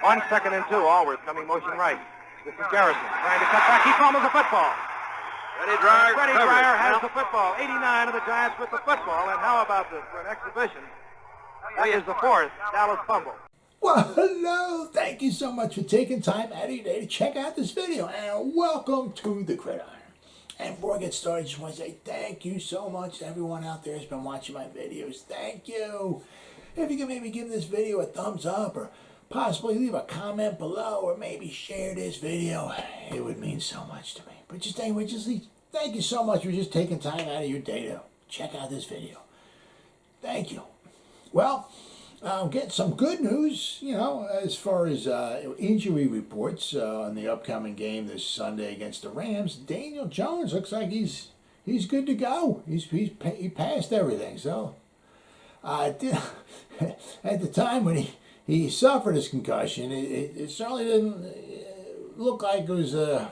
On 2nd and 2, Allworth coming motion right. This is Garrison trying to cut back. He fumbles the football. Freddie Dryer has the football. 89 of the Giants with the football. And how about this for an exhibition? That is the 4th Dallas fumble. Well, hello. Thank you so much for taking time out of your day to check out this video. And welcome to the Gridiron. And before I get started, I just want to say thank you so much to everyone out there who's been watching my videos. Thank you. If you can maybe give this video a thumbs up or possibly leave a comment below or maybe share this video, it would mean so much to me. But just anyway, thank you so much for just taking time out of your day to check out this video. Thank you. Well, I'm getting some good news, you know, as far as injury reports on the upcoming game this Sunday against the Rams. Daniel Jones looks like he's good to go. He passed everything. So at the time when he suffered his concussion, it certainly didn't look like it was a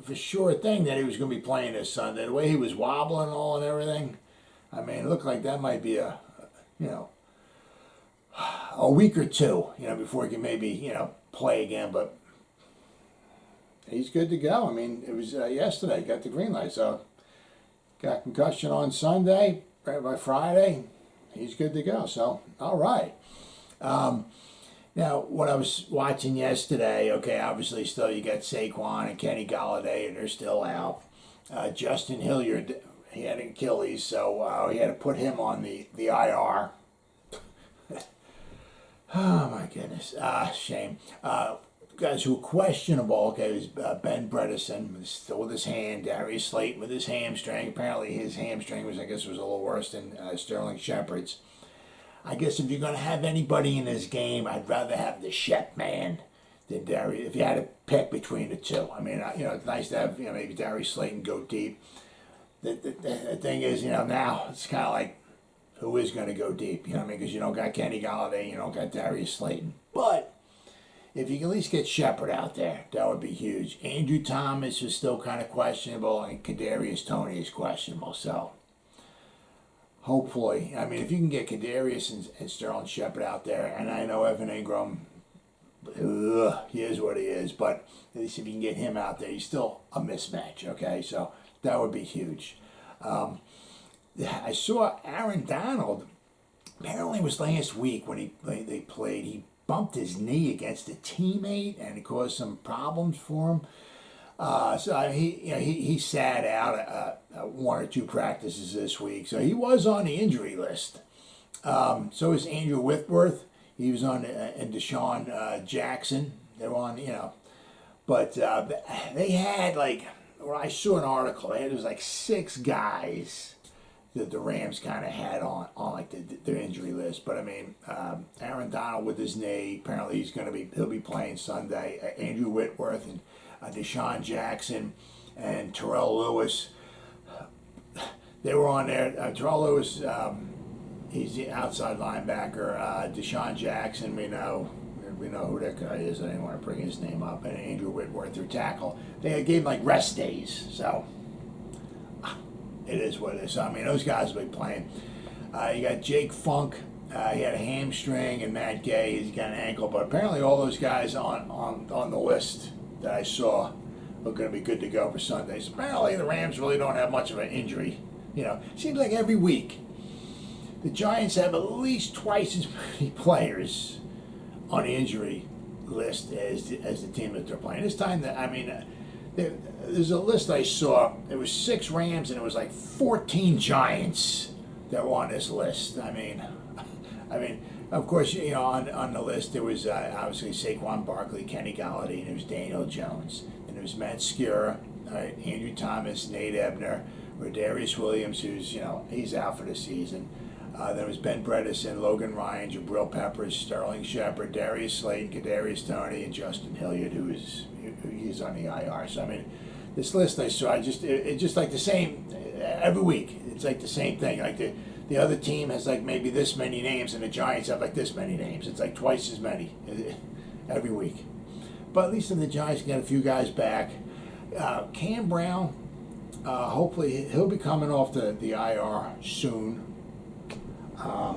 for sure thing that he was going to be playing this Sunday. The way he was wobbling all and everything, I mean, it looked like that might be a week or two, before he can maybe, play again. But he's good to go. I mean, it was yesterday, got the green light. So got concussion on Sunday, right by Friday, he's good to go. So, all right. Now, what I was watching yesterday, okay, obviously still you got Saquon and Kenny Golladay, and they're still out. Justin Hilliard, he had an Achilles, so he had to put him on the IR. Oh, my goodness. Shame. Guys who were questionable, okay, was Ben Bredesen, still with his hand. Darius Slayton with his hamstring. Apparently his hamstring was a little worse than Sterling Shepard's. I guess if you're going to have anybody in this game, I'd rather have the Shep man than Darius. If you had to pick between the two. I mean, it's nice to have, maybe Darius Slayton go deep. The thing is, now it's kind of like, who is going to go deep? Because you don't got Kenny Golladay, you don't got Darius Slayton. But if you can at least get Shepard out there, that would be huge. Andrew Thomas is still kind of questionable, and Kadarius Toney is questionable. So hopefully, if you can get Kadarius and Sterling Shepard out there, and I know Evan Ingram, he is what he is, but at least if you can get him out there, he's still a mismatch, okay? So that would be huge. I saw Aaron Donald, apparently it was last week when they played, he bumped his knee against a teammate and it caused some problems for him. So he sat out one or two practices this week. So he was on the injury list. So is Andrew Whitworth. He was on, and Deshaun Jackson. They were on, But they had I saw an article. There was 6 guys that the Rams kind of had on their injury list. But Aaron Donald with his knee, apparently he'll be playing Sunday. Andrew Whitworth and Deshaun Jackson and Terrell Lewis, they were on there. Terrell Lewis, he's the outside linebacker. Deshaun Jackson, we know who that guy is. I didn't want to bring his name up. And Andrew Whitworth, their tackle. They gave him rest days, so it is what it is. So, those guys will be playing. You got Jake Funk. He had a hamstring, and Matt Gay, he's got an ankle. But apparently all those guys on the list that I saw are going to be good to go for Sundays. Apparently the Rams really don't have much of an injury. Seems like every week the Giants have at least twice as many players on the injury list as the team that they're playing. This time, there's a list I saw. There was 6 Rams and it was 14 Giants that were on this list. Of course, on the list there was obviously Saquon Barkley, Kenny Golladay, and there was Daniel Jones, and there was Matt Skura, Andrew Thomas, Nate Ebner, Rodarius Williams, who's he's out for the season. There was Ben Bredesen, Logan Ryan, Jabrill Peppers, Sterling Shepard, Darius Slayton, Kadarius Toney, and Justin Hilliard, he's on the IR. So this list I saw, it's just the same every week. It's the same thing. The other team has maybe this many names, and the Giants have this many names. It's twice as many every week. But at least if the Giants get a few guys back, Cam Brown, hopefully he'll be coming off the IR soon.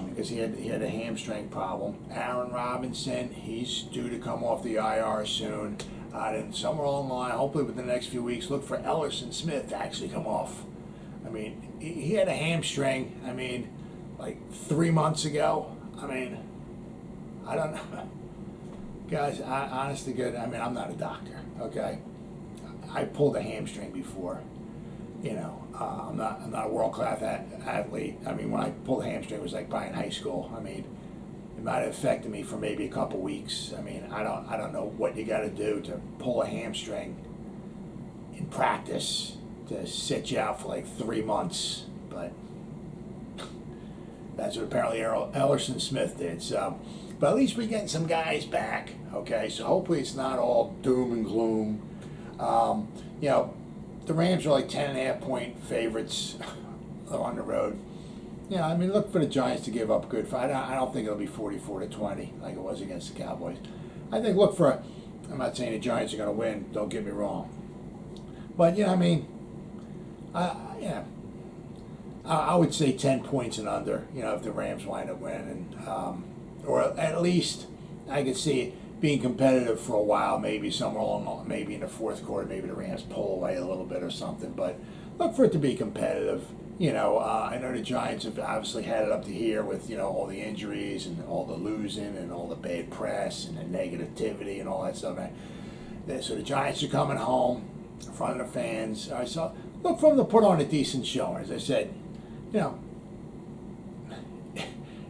because he had a hamstring problem. Aaron Robinson, he's due to come off the IR soon. And somewhere along the line, hopefully within the next few weeks, look for Ellerson Smith to actually come off. I mean, he had a hamstring, I mean, like 3 months ago. I mean, I don't know. Guys, honest to God, I mean, I'm not a doctor, okay? I pulled a hamstring before. You know, I'm not a world-class athlete. I mean, when I pulled a hamstring, it was like probably in high school. I mean, it might have affected me for maybe a couple weeks. I mean, I don't know what you got to do to pull a hamstring in practice to sit you out for like 3 months, but that's what apparently Ellerson Smith did. So, but at least we're getting some guys back. Okay, so hopefully it's not all doom and gloom. You know, the Rams are like 10.5-point favorites on the road. Yeah, I mean, look for the Giants to give up a good fight. I don't think it'll be 44-20 like it was against the Cowboys. I think I'm not saying the Giants are going to win, don't get me wrong. But, I mean, I would say 10 points and under, if the Rams wind up winning. Or at least I could see it being competitive for a while, maybe somewhere along, maybe in the fourth quarter, maybe the Rams pull away a little bit or something. But look for it to be competitive. I know the Giants have obviously had it up to here with, all the injuries and all the losing and all the bad press and the negativity and all that stuff. So the Giants are coming home in front of the fans. All right, so look for them to put on a decent showing. As I said,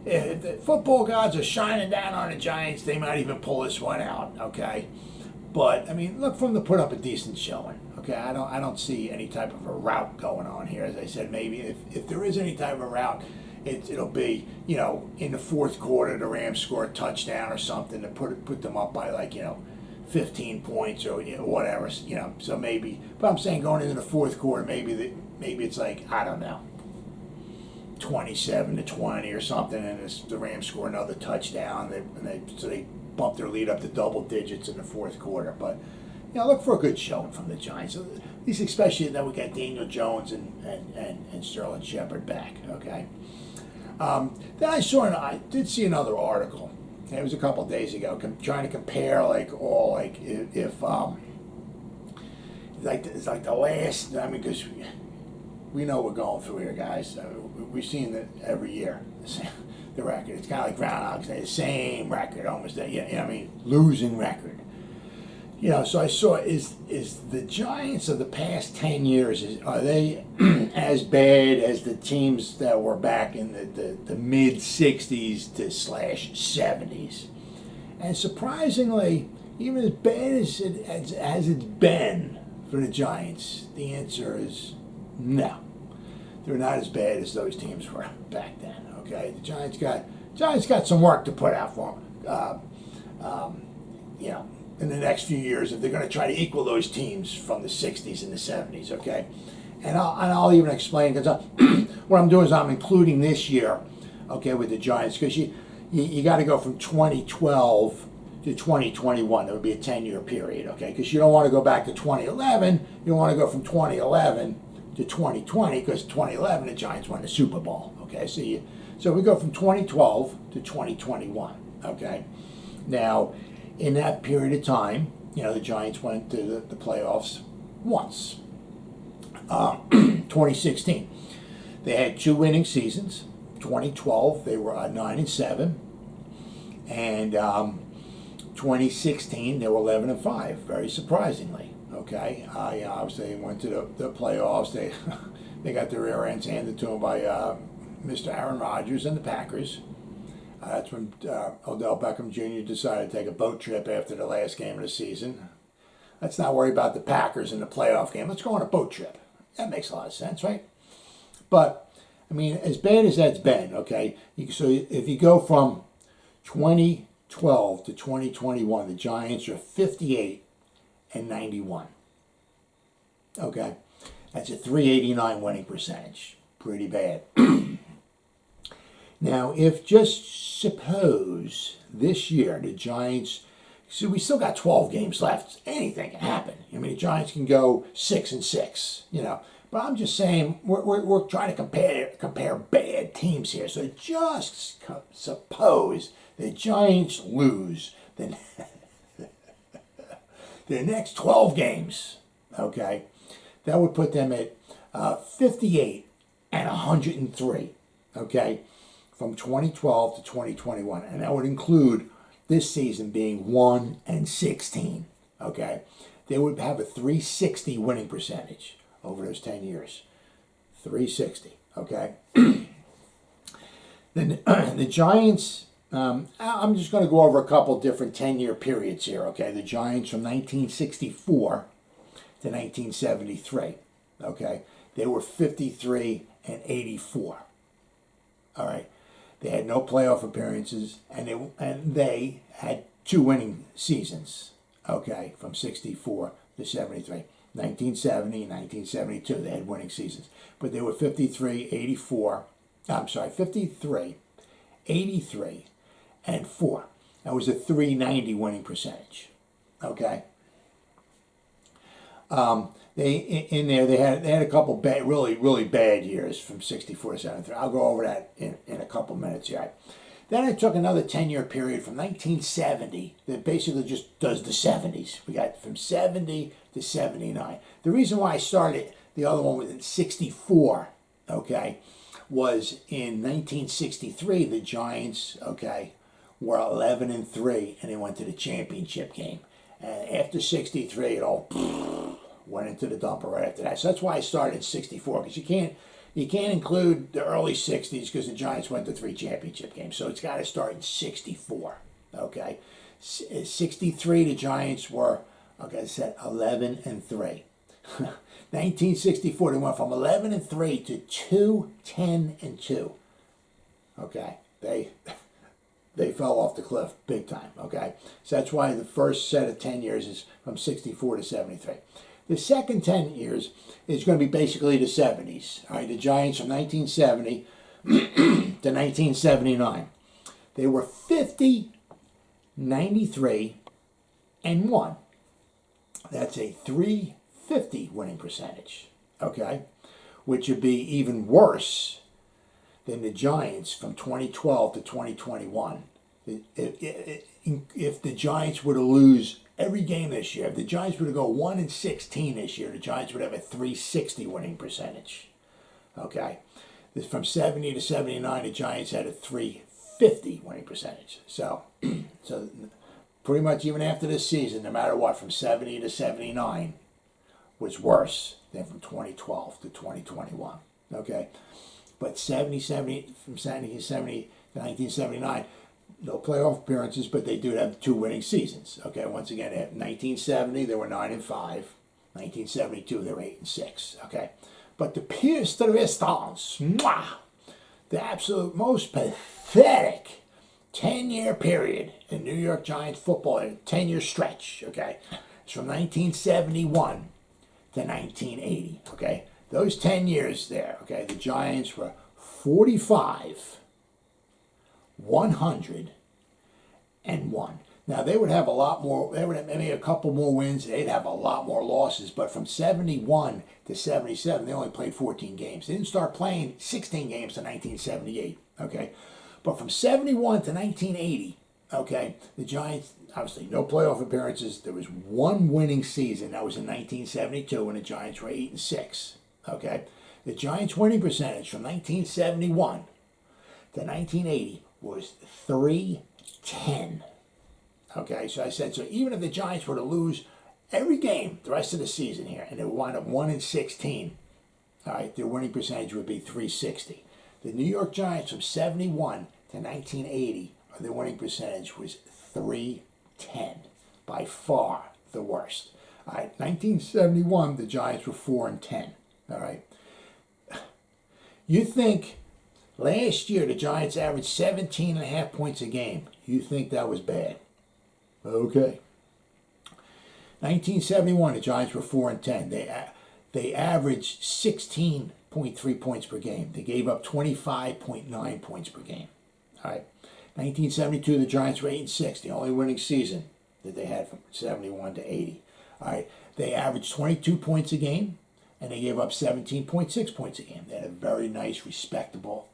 if the football gods are shining down on the Giants, they might even pull this one out, okay? But, I mean, look for them to put up a decent showing, okay? I don't see any type of a rout going on here. As I said, maybe if there is any type of a rout, it'll be, in the fourth quarter, the Rams score a touchdown or something to put them up by, like, 15 points or whatever, So maybe, but I'm saying going into the fourth quarter, maybe it's like, I don't know, 27-20 or something, and the Rams score another touchdown. So they bump their lead up to double digits in the fourth quarter. But look for a good showing from the Giants. At least, especially that we got Daniel Jones and Sterling Shepard back. Okay. Then I did see another article. It was a couple of days ago, trying to compare if it's like the last. I mean, because we know we're going through here, guys. We've seen it every year. The record. It's kind of like Groundhog's Day, the same record, almost. Losing record. So I saw is the Giants of the past 10 years, are they as bad as the teams that were back in the mid 60s to /70s? And surprisingly, even as bad as it's been for the Giants, the answer is no. They're not as bad as those teams were back then. Okay, the Giants got some work to put out for them. In the next few years, if they're going to try to equal those teams from the 60s and the 70s. Okay, and I'll even explain, because what I'm doing is I'm including this year, okay, with the Giants, because you got to go from 2012 to 2021. That would be a 10-year period. Okay, because you don't want to go back to 2011. You want to go from 2011 to 2020, because 2011 the Giants won the Super Bowl. Okay, so we go from 2012 to 2021. Okay, now in that period of time, the Giants went to the playoffs once. 2016, they had 2 winning seasons. 2012 they were 9-7, and 2016 they were 11-5. Very surprisingly. Okay, obviously they went to the playoffs. They got their rear ends handed to them by Mr. Aaron Rodgers and the Packers. That's when Odell Beckham Jr. decided to take a boat trip after the last game of the season. Let's not worry about the Packers in the playoff game. Let's go on a boat trip. That makes a lot of sense, right? But, I mean, as bad as that's been, okay, so if you go from 2012 to 2021, the Giants are 58-91. Okay, that's a .389 winning percentage. Pretty bad. Now, if just suppose this year the Giants, so we still got 12 games left. Anything can happen. I mean, the Giants can go 6-6, But I'm just saying we're trying to compare bad teams here. So just suppose the Giants lose the their next 12 games. Okay, that would put them at 58 and 103. Okay, from 2012 to 2021, and that would include this season being 1-16. Okay, they would have a 360 winning percentage over those 10 years. 360, okay? Then the Giants, I'm just going to go over a couple different 10-year periods here, okay? The Giants from 1964 to 1973, okay? They were 53 and 84, all right? They had no playoff appearances, and they had 2 winning seasons, okay, from 64 to 73. 1970 and 1972, they had winning seasons. But they were 53, 83, and 4. That was a 390 winning percentage, okay? They had a couple really bad years from 64 to 73. I'll go over that in a couple minutes here. Then I took another 10-year period from 1970 that basically just does the 70s. We got from 70 to 79. The reason why I started the other one was in 64, okay, was in 1963 the Giants, okay, were 11-3 and they went to the championship game. And after 63, it all went into the dumper right after that. So that's why I started in 64, because you can't include the early 60s because the Giants went to 3 championship games. So it's got to start in 64, okay? 63, the Giants were, like I said, 11-3. 1964, they went from 11-3 to 2-10-2. Okay, they fell off the cliff big time. Okay, so that's why the first set of 10 years is from 64 to 73. The second 10 years is going to be basically the 70s. All right, the Giants from 1970 to 1979. They were 50, 93, and 1. That's a 350 winning percentage, okay? Which would be even worse than the Giants from 2012 to 2021. If the Giants were to lose every game this year, if the Giants were to go 1-16 this year, the Giants would have a 360 winning percentage, okay? From 70 to 79, the Giants had a 350 winning percentage. So pretty much even after this season, no matter what, from 70 to 79 was worse than from 2012 to 2021, okay? But from 1970 to 1979, no playoff appearances, but they do have 2 winning seasons, okay? Once again, in 1970, they were 9-5. 1972, they were 8-6, okay? But the pièce de résistance, the absolute most pathetic 10-year period in New York Giants football, a 10-year stretch, okay? It's from 1971 to 1980, okay? Those 10 years there, okay, the Giants were 45, 100, and 1. Now, they would have a lot more, they would have maybe a couple more wins, they'd have a lot more losses, but from 71 to 77, they only played 14 games. They didn't start playing 16 games to 1978, okay? But from 71 to 1980, okay, the Giants, obviously no playoff appearances. There was 1 winning season. That was in 1972 when the Giants were 8-6, okay? The Giants' winning percentage from 1971 to 1980 was 310. Okay, so I said, so even if the Giants were to lose every game the rest of the season here, and they would wind up 1-16, all right, their winning percentage would be 360. The New York Giants from 71 to 1980, their winning percentage was 310, by far the worst. All right, 1971, the Giants were 4-10. All right, you think last year the Giants averaged 17.5 points a game? You think that was bad? Okay. 1971, the Giants were 4-10. They averaged 16.3 points per game. They gave up 25.9 points per game. All right. 1972, the Giants were 8-6, the only winning season that they had from 71 to 80. All right. They averaged 22 points a game. and they gave up 17.6 points a game. They had a very nice, respectful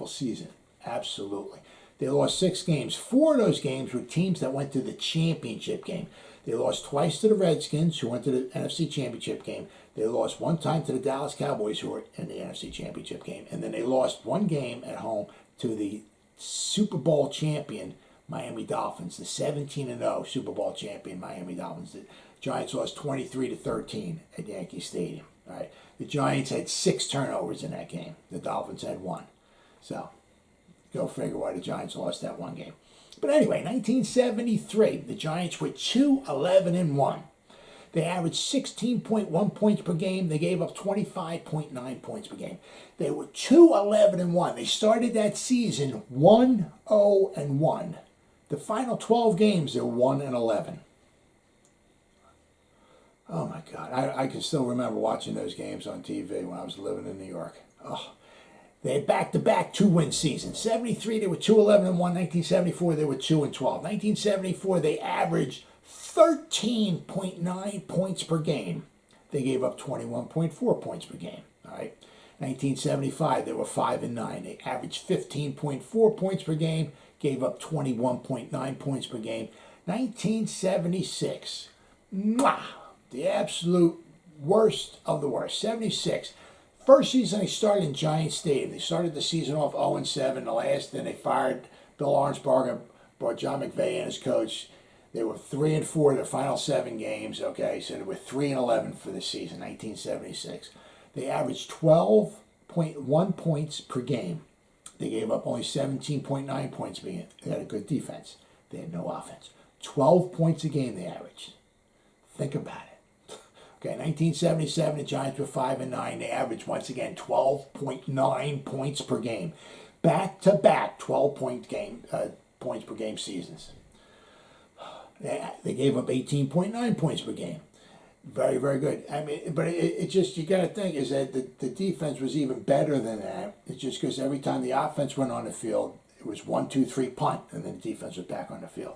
season. Absolutely. They lost 6 games. 4 of those games were teams that went to the championship game. They lost twice to the Redskins, who went to the NFC Championship game. They lost 1 time to the Dallas Cowboys, who were in the NFC Championship game. And then they lost 1 game at home to the Super Bowl champion Miami Dolphins, the 17-0 Super Bowl champion Miami Dolphins. The Giants lost 23-13 at Yankee Stadium. All right. The Giants had 6 turnovers in that game. The Dolphins had 1. So, go figure why the Giants lost that 1 game. But anyway, 1973, the Giants were 2-11-1. They averaged 16.1 points per game. They gave up 25.9 points per game. They were 2-11-1. They started that season 1-0-1. The final 12 games, they were 1-11. Oh my God, I can still remember watching those games on TV when I was living in New York. Oh. They had back-to-back 2-win seasons. 73, they were 2-11-1. 1974, they were 2-12. 1974, they averaged 13.9 points per game. They gave up 21.4 points per game. All right. 1975, they were 5-9. They averaged 15.4 points per game. Gave up 21.9 points per game. 1976, the absolute worst of the worst. 76. First season they started in Giant Stadium. They started the season off 0-7. The last, then they fired Bill Arnsparger, brought John McVay in as coach. They were 3-4 their final 7 games. Okay, so they were 3-11 for the season, 1976. They averaged 12.1 points per game. They gave up only 17.9 points per game. They had a good defense. They had no offense. 12 points a game they averaged. Think about it. Okay, 1977, the Giants were 5-9. They averaged, once again, 12.9 points per game. Back-to-back 12-point points per game seasons. They gave up 18.9 points per game. Very, very good. I mean, but it just, you got to think, is that the defense was even better than that. It's just because every time the offense went on the field, it was 1-2-3 punt, and then the defense was back on the field.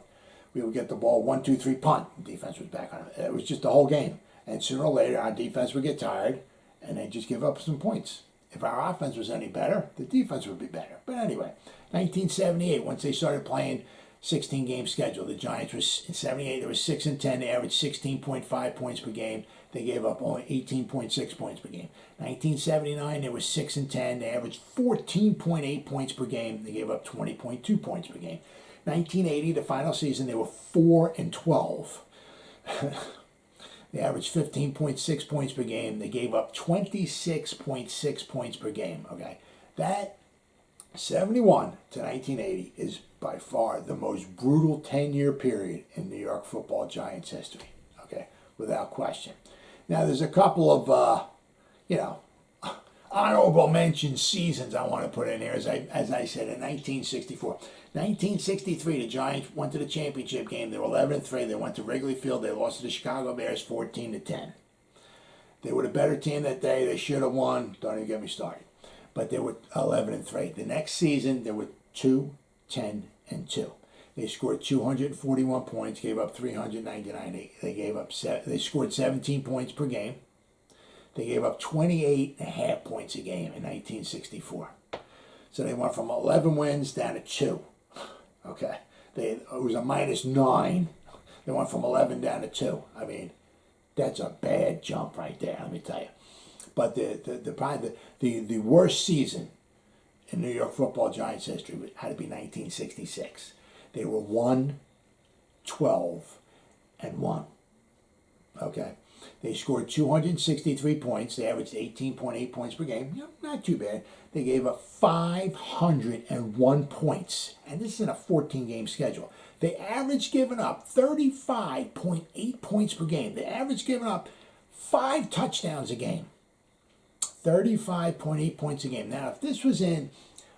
We would get the ball 1-2-3 punt, the defense was back on it. It was just the whole game. And sooner or later, our defense would get tired, and they'd just give up some points. If our offense was any better, the defense would be better. But anyway, 1978, once they started playing 16-game schedule, the Giants was, in 78, they were 6-10. They averaged 16.5 points per game. They gave up only 18.6 points per game. 1979, they were 6-10. They averaged 14.8 points per game. They gave up 20.2 points per game. 1980, the final season, they were 4-12. They averaged 15.6 points per game. They gave up 26.6 points per game. Okay, that 71 to 1980 is by far the most brutal 10-year period in New York Football Giants history. Okay, without question. Now there's a couple of honorable mention seasons I want to put in here. As I said, in 1964. 1963, the Giants went to the championship game. They were 11-3. They went to Wrigley Field. They lost to the Chicago Bears 14-10. They were the better team that day. They should have won. Don't even get me started. But they were 11-3. The next season, they were 2-10-2. They scored 241 points, gave up 399. They scored 17 points per game. They gave up 28.5 points a game in 1964. So they went from 11 wins down to 2. Okay. It was a -9. They went from 11 down to 2. I mean, that's a bad jump right there, let me tell you. But the worst season in New York Football Giants history had to be 1966. They were 1-12-1. Okay. They scored 263 points. They averaged 18.8 points per game. Not too bad. They gave up 501 points. And this is in a 14-game schedule. They averaged giving up 35.8 points per game. They averaged giving up 5 touchdowns a game. 35.8 points a game. Now, if this was in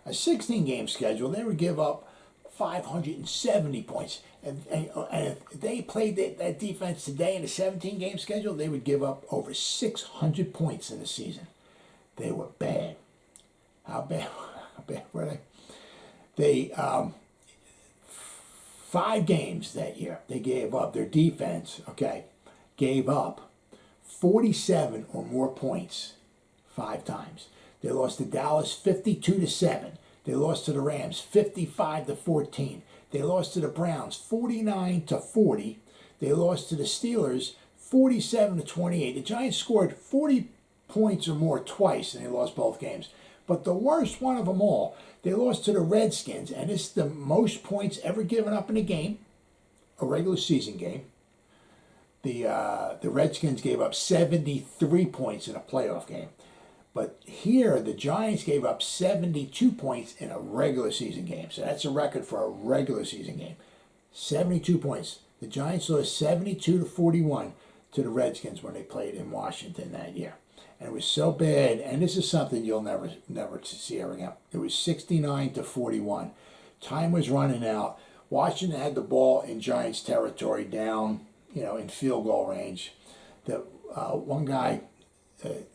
a 16-game schedule, they would give up 570 points. And if they played that defense today in a 17-game schedule, they would give up over 600 points in the season. They were bad. How bad were they? They 5 games that year, they gave up, their defense, gave up 47 or more points 5 times. They lost to Dallas 52-7. They lost to the Rams 55-14. They lost to the Browns 49-40. They lost to the Steelers 47-28. The Giants scored 40 points or more twice, and they lost both games. But the worst one of them all, they lost to the Redskins, and it's the most points ever given up in a game, a regular season game. The Redskins gave up 73 points in a playoff game. But here, the Giants gave up 72 points in a regular season game. So that's a record for a regular season game. 72 points. The Giants lost 72-41 to the Redskins when they played in Washington that year. And it was so bad, and this is something you'll never see ever again. It was 69-41. Time was running out. Washington had the ball in Giants territory down, in field goal range. The one guy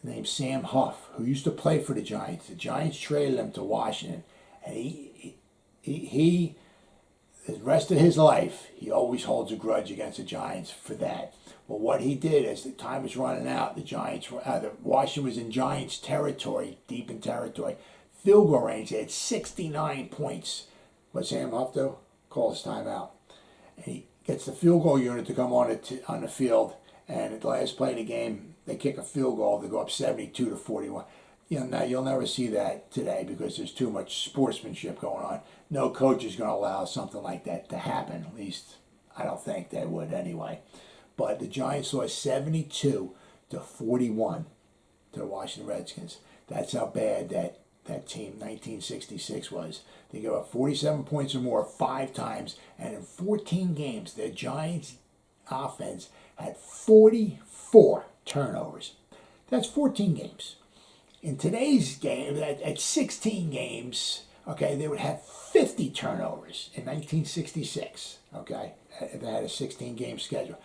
named Sam Huff, who used to play for the Giants traded him to Washington, and he the rest of his life, he always holds a grudge against the Giants for that. Well, what he did as the time was running out, Washington was in Giants territory, deep in territory, field goal range. They had 69 points. What Sam Huff do? Calls timeout, and he gets the field goal unit to come on the field. And at the last play of the game, they kick a field goal to go up 72-41. Now you'll never see that today because there's too much sportsmanship going on. No coach is going to allow something like that to happen. At least I don't think they would anyway. But the Giants lost 72-41 to the Washington Redskins. That's how bad that team, 1966, was. They gave up 47 points or more 5 times, and in 14 games, the Giants' offense had 44 turnovers. That's 14 games. In today's game, at 16 games, okay, they would have 50 turnovers in 1966, okay, if they had a 16-game schedule.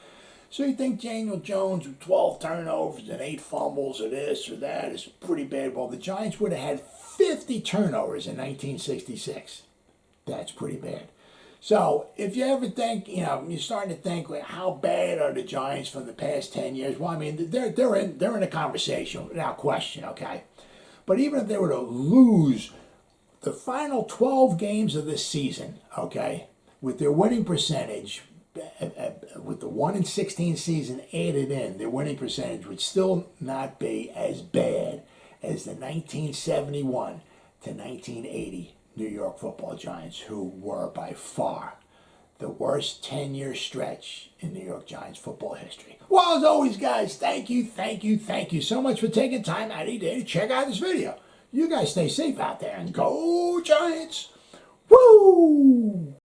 So you think Daniel Jones with 12 turnovers and 8 fumbles or this or that is pretty bad. Well, the Giants would have had 50 turnovers in 1966. That's pretty bad. So if you ever think, you're starting to think, well, how bad are the Giants from the past 10 years? Well, I mean, they're in a conversation without question, okay? But even if they were to lose the final 12 games of this season, okay, with their winning percentage, with the 1-16 season added in, their winning percentage would still not be as bad as the 1971 to 1980 New York Football Giants, who were by far the worst 10-year stretch in New York Giants football history. Well, as always, guys, thank you so much for taking time out of your day to check out this video. You guys stay safe out there and go Giants! Woo!